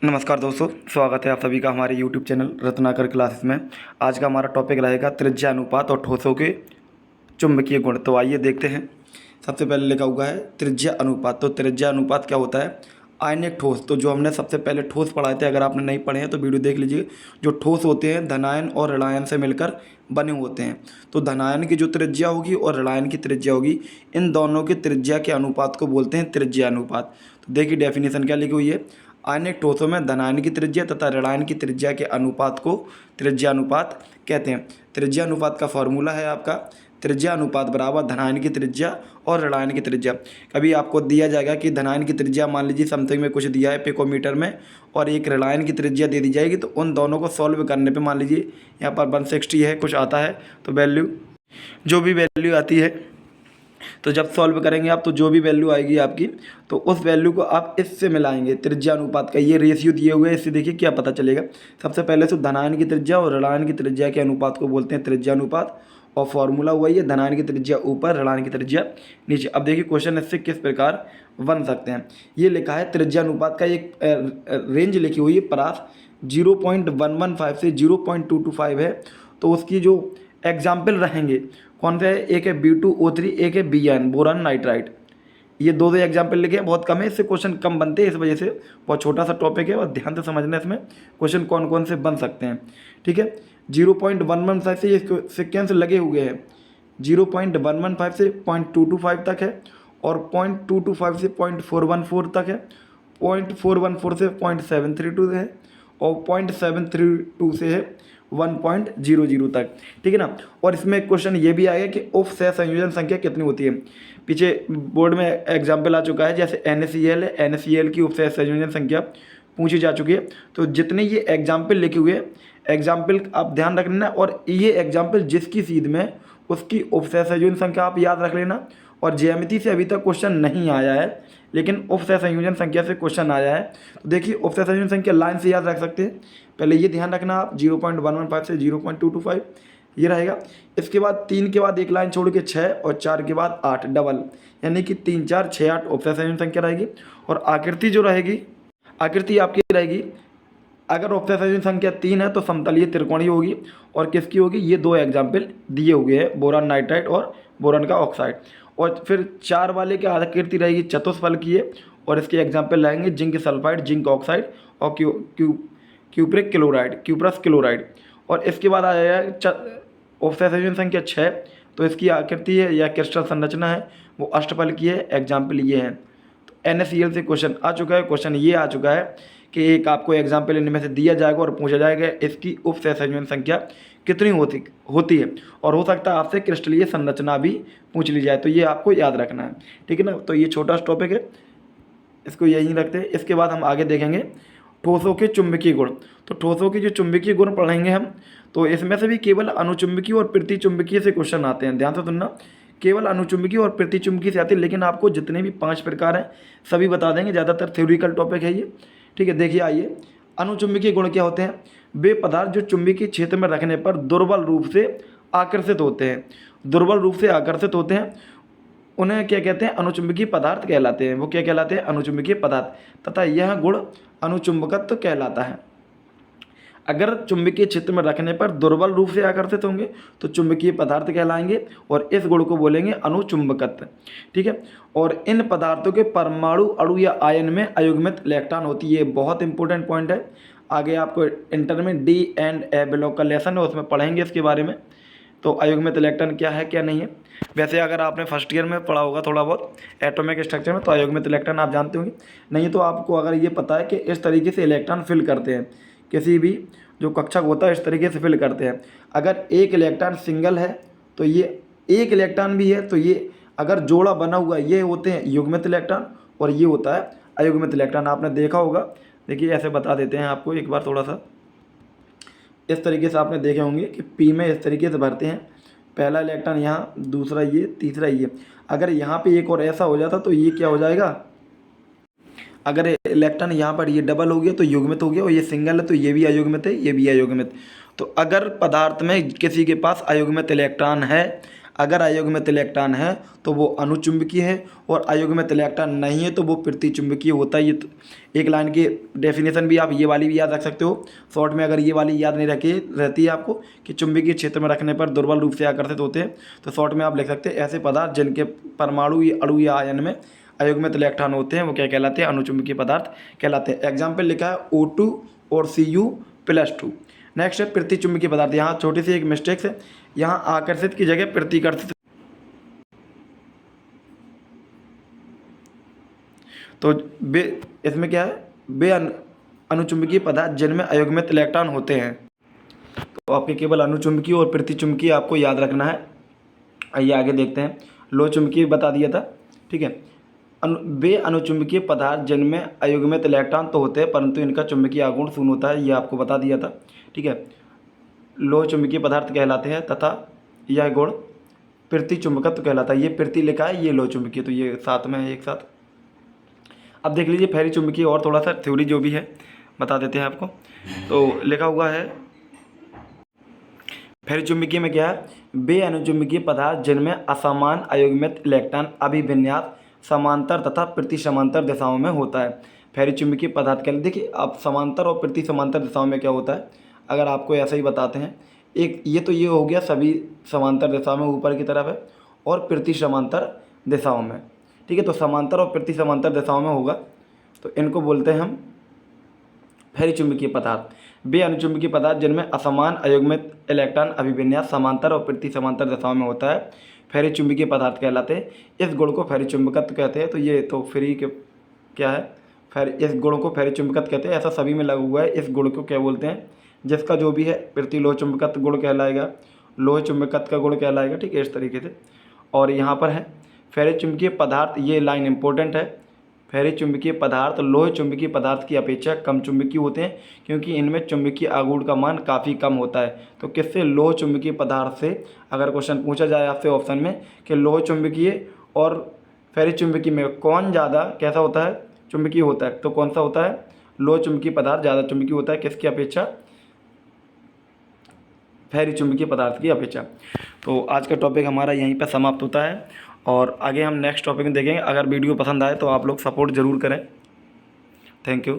नमस्कार दोस्तों, स्वागत है आप सभी का हमारे YouTube चैनल रत्नाकर क्लासेस में। आज का हमारा टॉपिक रहेगा त्रिज्या अनुपात और ठोसों के चुंबकीय गुण। तो आइए देखते हैं। सबसे पहले लिखा हुआ है त्रिज्या अनुपात। तो त्रिज्या अनुपात क्या होता है? आयनिक ठोस। तो जो हमने सबसे पहले ठोस पढ़ाए थे, अगर आपने नहीं पढ़े हैं तो वीडियो देख लीजिए। जो ठोस होते हैं धनायन और ऋणायन से मिलकर बने होते हैं। तो धनायन की जो त्रिज्या होगी और ऋणायन की त्रिज्या होगी, इन दोनों की त्रिज्या के अनुपात को बोलते हैं त्रिज्या अनुपात। तो देखिए डेफिनेशन क्या लिखी हुई है। आयनिक ठोसों में धनायन की त्रिज्या तथा ऋणायन की त्रिज्या के अनुपात को त्रिज्या अनुपात कहते हैं। त्रिज्या अनुपात का फॉर्मूला है आपका त्रिज्या अनुपात बराबर धनायन की त्रिज्या और ऋणायन की त्रिज्या। कभी आपको दिया जाएगा कि धनायन की त्रिज्या मान लीजिए समथिंग में कुछ दिया है पिकोमीटर में, और एक ऋणायन की त्रिज्या दे दी जाएगी, तो उन दोनों को सॉल्व करने पे मान लीजिए यहाँ पर 160 है कुछ आता है, तो वैल्यू जो भी वैल्यू आती है, तो जब सॉल्व करेंगे आप तो जो भी वैल्यू आएगी आपकी, तो उस वैल्यू को आप इससे मिलाएंगे। त्रिज्या अनुपात का ये रेशियो दिए हुए हैं, इससे देखिए क्या पता चलेगा। सबसे पहले तो धनायन की त्रिज्या और ऋणायन की त्रिज्या के अनुपात को बोलते हैं त्रिज्या अनुपात, और फॉर्मूला वही है धनायन की त्रिज्या ऊपर ऋणायन की त्रिज्या नीचे। अब देखिए क्वेश्चन इससे किस प्रकार बन सकते हैं। ये लिखा है त्रिज्या अनुपात का एक रेंज लिखी हुई है परास 0.115 से 0.225 है। तो उसकी जो एग्जाम्पल रहेंगे कौन से है, एक है B2O3, एक है BN बोरान नाइट्राइट। ये दो एग्जाम्पल लिखे हैं, बहुत कम है, इससे क्वेश्चन कम बनते हैं, इस वजह से बहुत छोटा सा टॉपिक है और ध्यान से समझना इसमें क्वेश्चन कौन कौन से बन सकते हैं। ठीक है, 0.115 से ये सिक्वेंस लगे हुए हैं, 0.115 से 0.225 तक है, और 0.225 से 0.414 तक है, 0.414 से 0.732 है, और 0.732 से है 1.00 तक। ठीक है ना। और इसमें एक क्वेश्चन ये भी आएगा कि उप सहसंयोजन संख्या कितनी होती है। पीछे बोर्ड में एग्जाम्पल आ चुका है, जैसे NaCl है, NaCl की उप सहसंयोजन संख्या पूछी जा चुकी है। तो जितने ये एग्जाम्पल लिखे हुए हैं, एग्जाम्पल आप ध्यान रख लेना, और ये एग्जाम्पल जिसकी सीध में उसकी उप सहसंयोजन संख्या आप याद रख लेना। और ज्यामिति से अभी तक क्वेश्चन नहीं आया है, लेकिन उप सहसंयोजन संख्या से क्वेश्चन आया है। तो देखिए उप सहसंयोजन संख्या लाइन से याद रख सकते हैं, पहले ये ध्यान रखना आप 0.115 से 0.225 ये रहेगा। इसके बाद 3 के बाद एक लाइन छोड़ के 6, और 4 के बाद 8 डबल, यानी कि 3 4 6 8 उप सहसंयोजन संख्या रहेगी। और आकृति जो रहेगी, आकृति आपकी रहेगी, अगर उप सहसंयोजन संख्या 3 है तो समतलीय त्रिकोणीय होगी। और किसकी होगी, ये दो एग्जाम्पल दिए हुए हैं, बोरान नाइट्राइट और बोरान का ऑक्साइड। और फिर 4 वाले की आकृति रहेगी चतुष्फल की है, और इसके एग्जाम्पल रहेंगे जिंक सल्फाइड, जिंक ऑक्साइड और क्यूप्रिक क्लोराइड, क्यूप्रस क्लोराइड। और इसके बाद आ जाएगा उप सहसंयोजन संख्या 6, तो इसकी आकृति है या क्रिस्टल संरचना है वो अष्टफल की है, एग्जाम्पल ये है। तो NaCl से क्वेश्चन आ चुका है। क्वेश्चन ये आ चुका है कि एक आपको एग्जाम्पल इनमें से दिया जाएगा और पूछा जाएगा इसकी उप सहसंयोजन संख्या कितनी होती है, और हो सकता है आपसे क्रिस्टलीय संरचना भी पूछ ली जाए, तो ये आपको याद रखना है। ठीक है ना। तो ये छोटा टॉपिक है, इसको यहीं रखते हैं। इसके बाद हम आगे देखेंगे ठोसों के चुंबकीय गुण। तो ठोसों के जो चुंबकीय गुण पढ़ेंगे हम, तो इसमें से भी केवल अनुचुंबकीय और प्रतिचुंबकीय से क्वेश्चन आते हैं, ध्यान से सुनना। केवल अनुचुंबकीय और प्रतिचुंबकीय से आते हैं, लेकिन आपको जितने भी 5 प्रकार हैं सभी बता देंगे, ज़्यादातर थ्योरिकल टॉपिक है ये। ठीक है, देखिए आइए, अनुचुंबकीय गुण क्या होते हैं। वे पदार्थ जो चुंबकीय क्षेत्र में रखने पर दुर्बल रूप से आकर्षित होते हैं, दुर्बल रूप से आकर्षित होते हैं, उन्हें क्या कहते हैं, अनुचुंबकीय पदार्थ कहलाते हैं। वो क्या कहलाते हैं, अनुचुंबकीय पदार्थ, तथा यह गुण अनुचुंबकत्व कहलाता है। अगर चुंबकीय क्षेत्र में रखने पर दुर्बल रूप से आकर्षित होंगे तो चुंबकीय पदार्थ कहलाएंगे, और इस गुण को बोलेंगे अनुचुंबकत्व। ठीक है। और इन पदार्थों के परमाणु अणु या आयन में अयुग्मित इलेक्ट्रॉन होती है। बहुत इंपॉर्टेंट पॉइंट है, आगे आपको इंटर में D&A ब्लॉक का लेसन है, उसमें पढ़ेंगे इसके बारे में। तो अयुग्मित इलेक्ट्रॉन क्या है क्या नहीं है। वैसे अगर आपने फर्स्ट ईयर में पढ़ा होगा थोड़ा बहुत एटॉमिक स्ट्रक्चर में, तो अयुग्मित इलेक्ट्रॉन आप जानते होंगे। नहीं तो आपको अगर ये पता है कि इस तरीके से इलेक्ट्रॉन फिल करते हैं, किसी भी जो कक्षक होता है इस तरीके से फिल करते हैं। अगर एक इलेक्ट्रॉन सिंगल है तो ये एक इलेक्ट्रॉन भी है, तो ये अगर जोड़ा बना हुआ ये होते हैं युग्मित इलेक्ट्रॉन, और ये होता है अयुग्मित इलेक्ट्रॉन। आपने देखा होगा, देखिए ऐसे बता देते हैं आपको एक बार थोड़ा सा, इस तरीके से आपने देखे होंगे कि P में इस तरीके से भरते हैं, पहला इलेक्ट्रॉन यहाँ, दूसरा ये, तीसरा ये। अगर यहाँ पे एक और ऐसा हो जाता तो ये क्या हो जाएगा, अगर इलेक्ट्रॉन यहाँ पर ये डबल हो गया तो युग्मित हो गया, और ये सिंगल है तो ये भी अयुग्मित है, ये भी अयुग्मित। तो अगर पदार्थ में किसी के पास अयुग्मित इलेक्ट्रॉन है, अगर अयुग्मित इलेक्ट्रॉन है तो वो अनुचुंबकीय है, और अयुग्मित इलेक्ट्रॉन नहीं है तो वो प्रतिचुंबकीय होता है। ये तो एक लाइन की डेफिनेशन भी आप ये वाली भी याद रख सकते हो शॉर्ट में, अगर ये वाली याद नहीं रहती है आपको कि चुंबकीय क्षेत्र में रखने पर दुर्बल रूप से आकर्षित होते हैं, तो शॉर्ट में आप लिख सकते हैं ऐसे पदार्थ जिनके परमाणु या अणु या आयन में अयुग्मित इलेक्ट्रॉन होते हैं वो क्या कहलाते हैं, अनुचुंबकीय पदार्थ कहलाते हैं। एग्जाम्पल लिखा है O2 और Cu+2। नेक्स्ट है प्रतिचुंबकीय पदार्थ। यहाँ छोटी सी एक मिस्टेक है, यहाँ आकर्षित की जगह प्रतिकर्षित, तो वे इसमें क्या है, वे अनुचुंबकीय पदार्थ जिनमें अयुग्मित इलेक्ट्रॉन होते हैं। तो आपके केवल अनुचुंबकीय और प्रतिचुंबकीय आपको याद रखना है। आइए आगे देखते हैं। लोह चुंबकीय बता दिया था, ठीक है। वे अनुचुंबकीय पदार्थ जिनमें अयुग्मित इलेक्ट्रॉन तो होते हैं परंतु इनका चुंबकीय आघूर्ण शून्य होता है, ये आपको बता दिया था, ठीक है। लोह चुंबकीय पदार्थ कहलाते हैं तथा यह गुण प्रतिचुंबकत्व कहलाता है। ये प्रति लिखा है, ये लोह चुंबकीय, तो ये साथ में है एक साथ। अब देख लीजिए फेरी चुंबकीय, और थोड़ा सा थ्योरी जो भी है बता देते हैं आपको। तो लिखा हुआ है फेरी चुंबकीय में क्या है, वे अनुचुंबकीय पदार्थ जिनमें असमान अयुग्मित इलेक्ट्रॉन अभिविन्यास समांतर तथा प्रति समांतर दिशाओं में होता है। फेरी चुंबकीय पदार्थ के लिए देखिए, अब समांतर और प्रति समांतर दिशाओं में क्या होता है, अगर आपको ऐसा ही बताते हैं। एक ये हो गया सभी समांतर दिशाओं में ऊपर की तरफ है, और प्रति समांतर दिशाओं में, ठीक है। तो समांतर और प्रति समांतर दिशाओं में होगा, तो इनको बोलते हैं हम फेरी चुंबकीय पदार्थ। वे अनुचुंबकीय पदार्थ जिनमें असमान अयुग्मित इलेक्ट्रॉन अभिविन्यास समांतर और प्रति समांतर दिशाओं में होता है फेरी चुंबकीय पदार्थ कहलाते हैं। इस गुण को फेरी चुंबकत्व कहते हैं। तो ये तो फ्री के क्या है, इस गुण को फेरी चुंबकत्व कहते हैं। ऐसा सभी में लागू हुआ है। इस गुण को क्या बोलते हैं, जिसका जो भी है प्रति लोह चुंबकत्व गुण कहलाएगा, लोह चुंबकत्व का गुण कहलाएगा, ठीक है, इस तरीके से। और यहाँ पर है फेरी चुंबकीय पदार्थ, ये लाइन इंपॉर्टेंट है। फेरी चुंबकीय पदार्थ लोह चुंबकीय पदार्थ की अपेक्षा कम चुंबकीय होते हैं क्योंकि इनमें चुंबकीय आघूर्ण का मान काफ़ी कम होता है। तो किससे, लोह चुंबकीय पदार्थ से। अगर क्वेश्चन पूछा जाए आपसे ऑप्शन में कि लोह चुंबकीय और फेरी चुंबकीय में कौन ज़्यादा कैसा होता है, चुंबकीय होता है, तो कौन सा होता है, लोह चुंबकीय पदार्थ ज़्यादा चुंबकीय होता है, किसकी अपेक्षा, फेरी चुंबकीय पदार्थ की अपेक्षा। तो आज का टॉपिक हमारा यहीं पर समाप्त होता है, और आगे हम नेक्स्ट टॉपिक में देखेंगे। अगर वीडियो पसंद आए तो आप लोग सपोर्ट ज़रूर करें। Thank you.